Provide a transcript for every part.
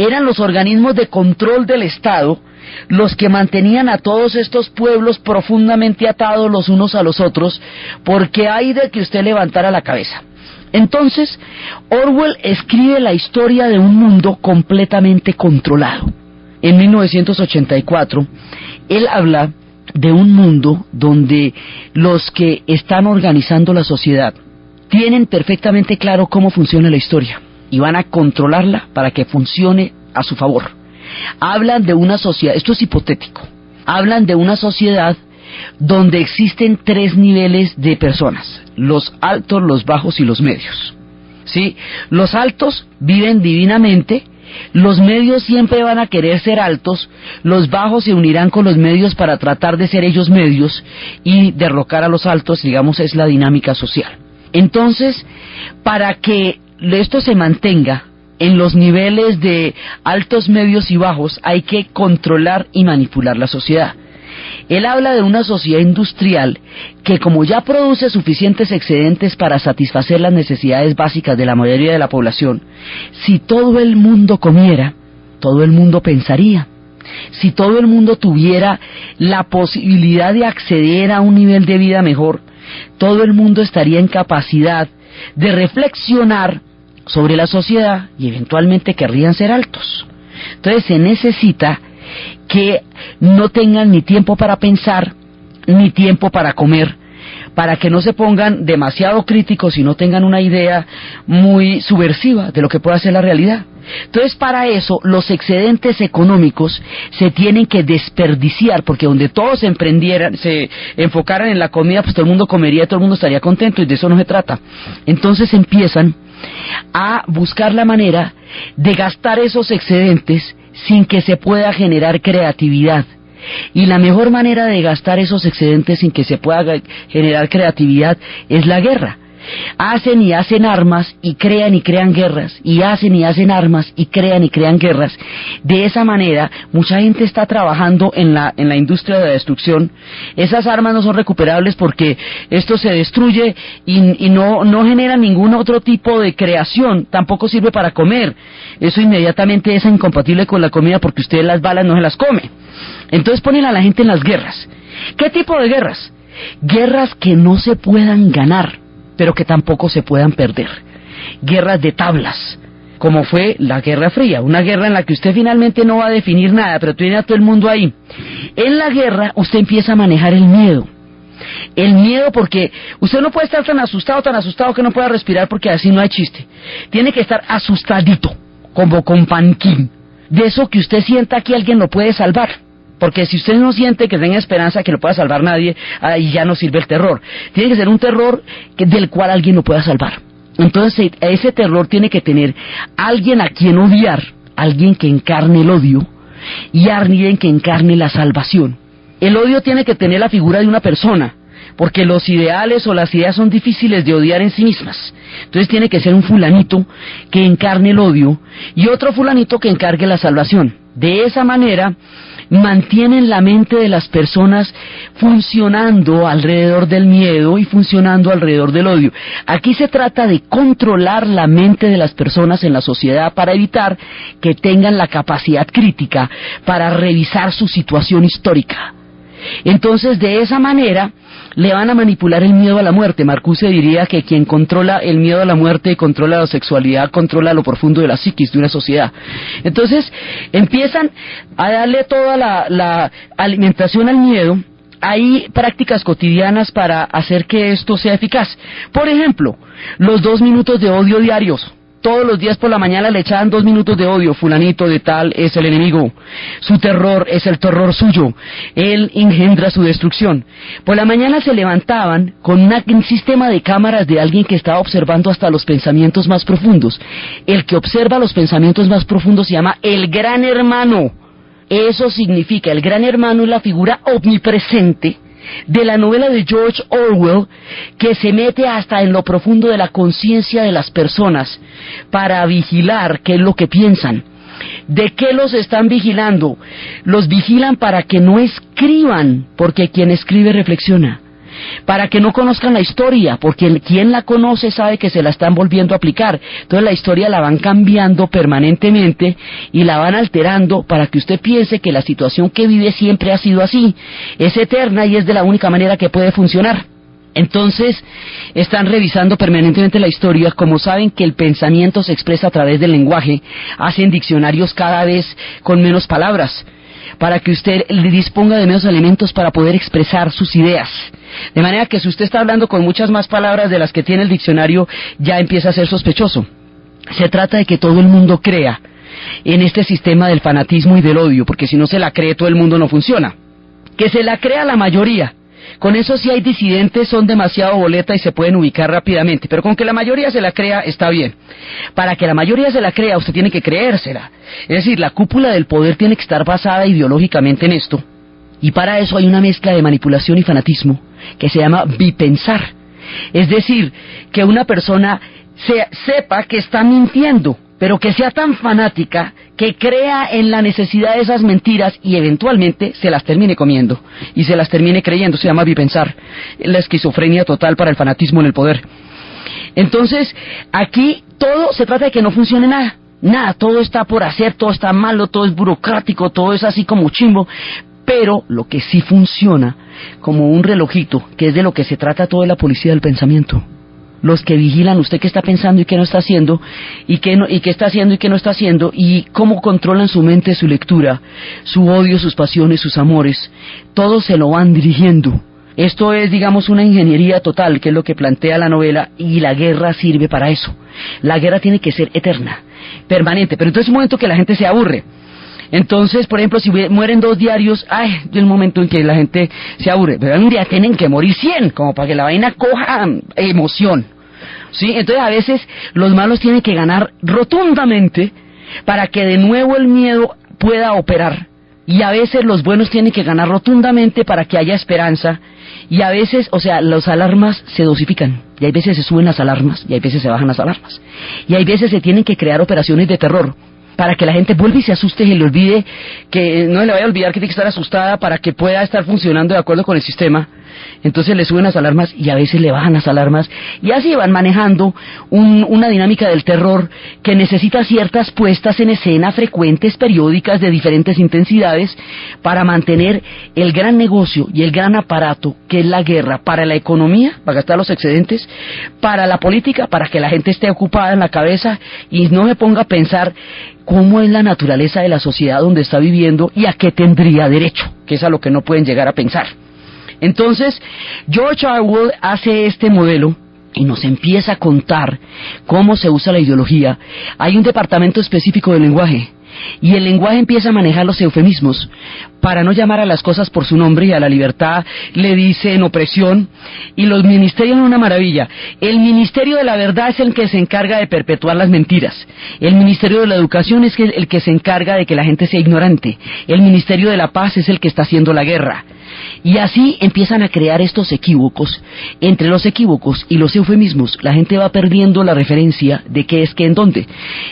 eran los organismos de control del Estado los que mantenían a todos estos pueblos profundamente atados los unos a los otros, porque hay de que usted levantara la cabeza. Entonces, Orwell escribe la historia de un mundo completamente controlado. En 1984, él habla de un mundo donde los que están organizando la sociedad tienen perfectamente claro cómo funciona la historia y van a controlarla para que funcione a su favor. Hablan de una sociedad, esto es hipotético, hablan de una sociedad donde existen 3 niveles de personas: los altos, los bajos y los medios. ¿Sí? Los altos viven divinamente, los medios siempre van a querer ser altos, los bajos se unirán con los medios para tratar de ser ellos medios y derrocar a los altos, digamos, es la dinámica social. Entonces, para que esto se mantenga en los niveles de altos, medios y bajos, hay que controlar y manipular la sociedad. Él habla de una sociedad industrial que, como ya produce suficientes excedentes para satisfacer las necesidades básicas de la mayoría de la población, si todo el mundo comiera, todo el mundo pensaría. Si todo el mundo tuviera la posibilidad de acceder a un nivel de vida mejor, todo el mundo estaría en capacidad de reflexionar sobre la sociedad y eventualmente querrían ser altos. Entonces se necesita que no tengan ni tiempo para pensar, ni tiempo para comer, para que no se pongan demasiado críticos y no tengan una idea muy subversiva de lo que puede ser la realidad. Entonces, para eso, los excedentes económicos se tienen que desperdiciar, porque donde todos se enfocaran en la comida, pues todo el mundo comería, todo el mundo estaría contento, y de eso no se trata. Entonces empiezan a buscar la manera de gastar esos excedentes sin que se pueda generar creatividad. Y la mejor manera de gastar esos excedentes sin que se pueda generar creatividad es la guerra. Hacen y hacen armas y crean guerras, y hacen y hacen armas y crean guerras. De esa manera, mucha gente está trabajando en la industria de la destrucción. Esas armas no son recuperables porque esto se destruye y no genera ningún otro tipo de creación, tampoco sirve para comer. Eso inmediatamente es incompatible con la comida porque usted las balas no se las come. Entonces ponen a la gente en las guerras. ¿Qué tipo de guerras? Guerras que no se puedan ganar, pero que tampoco se puedan perder. Guerras de tablas, como fue la Guerra Fría, una guerra en la que usted finalmente no va a definir nada, pero tiene a todo el mundo ahí. En la guerra usted empieza a manejar el miedo. El miedo, porque usted no puede estar tan asustado que no pueda respirar, porque así no hay chiste. Tiene que estar asustadito, como con panquín. De eso que usted sienta que alguien lo puede salvar. Porque si usted no siente que tenga esperanza que lo pueda salvar nadie, ahí ya no sirve el terror. Tiene que ser un terror del cual alguien lo pueda salvar. Entonces ese terror tiene que tener alguien a quien odiar, alguien que encarne el odio y alguien que encarne la salvación. El odio tiene que tener la figura de una persona, porque los ideales o las ideas son difíciles de odiar en sí mismas. Entonces tiene que ser un fulanito que encarne el odio y otro fulanito que encargue la salvación. De esa manera mantienen la mente de las personas funcionando alrededor del miedo y funcionando alrededor del odio. Aquí se trata de controlar la mente de las personas en la sociedad para evitar que tengan la capacidad crítica para revisar su situación histórica. Entonces, de esa manera le van a manipular el miedo a la muerte. Marcuse diría que quien controla el miedo a la muerte y controla la sexualidad, controla lo profundo de la psiquis de una sociedad. Entonces, empiezan a darle toda la alimentación al miedo. Hay prácticas cotidianas para hacer que esto sea eficaz. Por ejemplo, los 2 minutos de odio diarios. Todos los días por la mañana le echaban 2 minutos de odio. Fulanito de tal es el enemigo. Su terror es el terror suyo. Él engendra su destrucción. Por la mañana se levantaban con un sistema de cámaras de alguien que estaba observando hasta los pensamientos más profundos. El que observa los pensamientos más profundos se llama el Gran Hermano. Eso significa, el Gran Hermano es la figura omnipresente de la novela de George Orwell, que se mete hasta en lo profundo de la conciencia de las personas para vigilar qué es lo que piensan. ¿De qué los están vigilando? Los vigilan para que no escriban, porque quien escribe reflexiona. para que no conozcan la historia, porque quien la conoce sabe que se la están volviendo a aplicar. Entonces la historia la van cambiando permanentemente y la van alterando para que usted piense que la situación que vive siempre ha sido así, es eterna y es de la única manera que puede funcionar. Entonces, están revisando permanentemente la historia. Como saben que el pensamiento se expresa a través del lenguaje, hacen diccionarios cada vez con menos palabras, para que usted le disponga de menos elementos para poder expresar sus ideas. De manera que si usted está hablando con muchas más palabras de las que tiene el diccionario, ya empieza a ser sospechoso. Se trata de que todo el mundo crea en este sistema del fanatismo y del odio, porque si no se la cree todo el mundo no funciona. Que se la crea la mayoría. Con eso si hay disidentes son demasiado boleta y se pueden ubicar rápidamente, pero con que la mayoría se la crea está bien. Para que la mayoría se la crea usted tiene que creérsela. Es decir, la cúpula del poder tiene que estar basada ideológicamente en esto. Y para eso hay una mezcla de manipulación y fanatismo que se llama bipensar. Es decir, que una persona sepa que está mintiendo, pero que sea tan fanática que crea en la necesidad de esas mentiras y eventualmente se las termine comiendo y se las termine creyendo. Se llama bipensar, la esquizofrenia total para el fanatismo en el poder. Entonces, aquí todo se trata de que no funcione nada. Nada, todo está por hacer, todo está malo, todo es burocrático, todo es así como chimbo. Pero lo que sí funciona, como un relojito, que es de lo que se trata toda la policía del pensamiento. Los que vigilan usted qué está pensando y qué no está haciendo, y qué está haciendo y qué no está haciendo, y cómo controlan su mente, su lectura, su odio, sus pasiones, sus amores. Todo se lo van dirigiendo. Esto es, digamos, una ingeniería total, que es lo que plantea la novela, y la guerra sirve para eso. La guerra tiene que ser eterna, permanente, pero entonces es un momento que la gente se aburre. Entonces, por ejemplo, si mueren 2 diarios, es el momento en que la gente se aburre. Pero un día tienen que morir 100, como para que la vaina coja emoción. ¿Sí? Entonces, a veces los malos tienen que ganar rotundamente para que de nuevo el miedo pueda operar. Y a veces los buenos tienen que ganar rotundamente para que haya esperanza. Y a veces, las alarmas se dosifican. Y hay veces se suben las alarmas, y hay veces se bajan las alarmas. Y hay veces se tienen que crear operaciones de terror, para que la gente vuelva y se asuste y le olvide, que no le vaya a olvidar que tiene que estar asustada para que pueda estar funcionando de acuerdo con el sistema. Entonces le suben las alarmas y a veces le bajan las alarmas, y así van manejando una dinámica del terror que necesita ciertas puestas en escena frecuentes, periódicas, de diferentes intensidades, para mantener el gran negocio y el gran aparato que es la guerra, para la economía, para gastar los excedentes, para la política, para que la gente esté ocupada en la cabeza y no se ponga a pensar cómo es la naturaleza de la sociedad donde está viviendo y a qué tendría derecho, que es a lo que no pueden llegar a pensar. Entonces, George Orwell hace este modelo y nos empieza a contar cómo se usa la ideología. Hay un departamento específico del lenguaje, y el lenguaje empieza a manejar los eufemismos para no llamar a las cosas por su nombre, y a la libertad le dicen opresión, y los ministerios son una maravilla. El Ministerio de la Verdad es el que se encarga de perpetuar las mentiras. El Ministerio de la Educación es el que se encarga de que la gente sea ignorante. El Ministerio de la Paz es el que está haciendo la guerra. Y así empiezan a crear estos equívocos. Entre los equívocos y los eufemismos, la gente va perdiendo la referencia de qué es qué en dónde.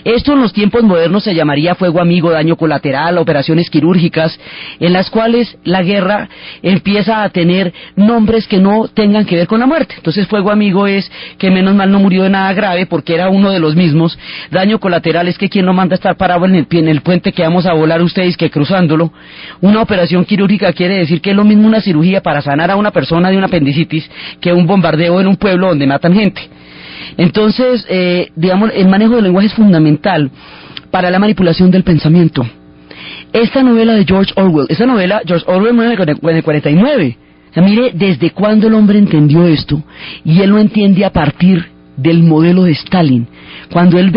Esto en los tiempos modernos se llamaría fuego amigo, daño colateral, operaciones quirúrgicas, en las cuales la guerra empieza a tener nombres que no tengan que ver con la muerte. Entonces, fuego amigo es que menos mal no murió de nada grave porque era uno de los mismos. Daño colateral es que quien no manda estar parado en el puente que vamos a volar ustedes que cruzándolo. Una operación quirúrgica quiere decir que es lo mismo una cirugía para sanar a una persona de una apendicitis que un bombardeo en un pueblo donde matan gente. Entonces, digamos, el manejo del lenguaje es fundamental para la manipulación del pensamiento. Esta novela de George Orwell, George Orwell muere en el 49. O sea, mire desde cuándo el hombre entendió esto, y él lo entiende a partir del modelo de Stalin. Cuando él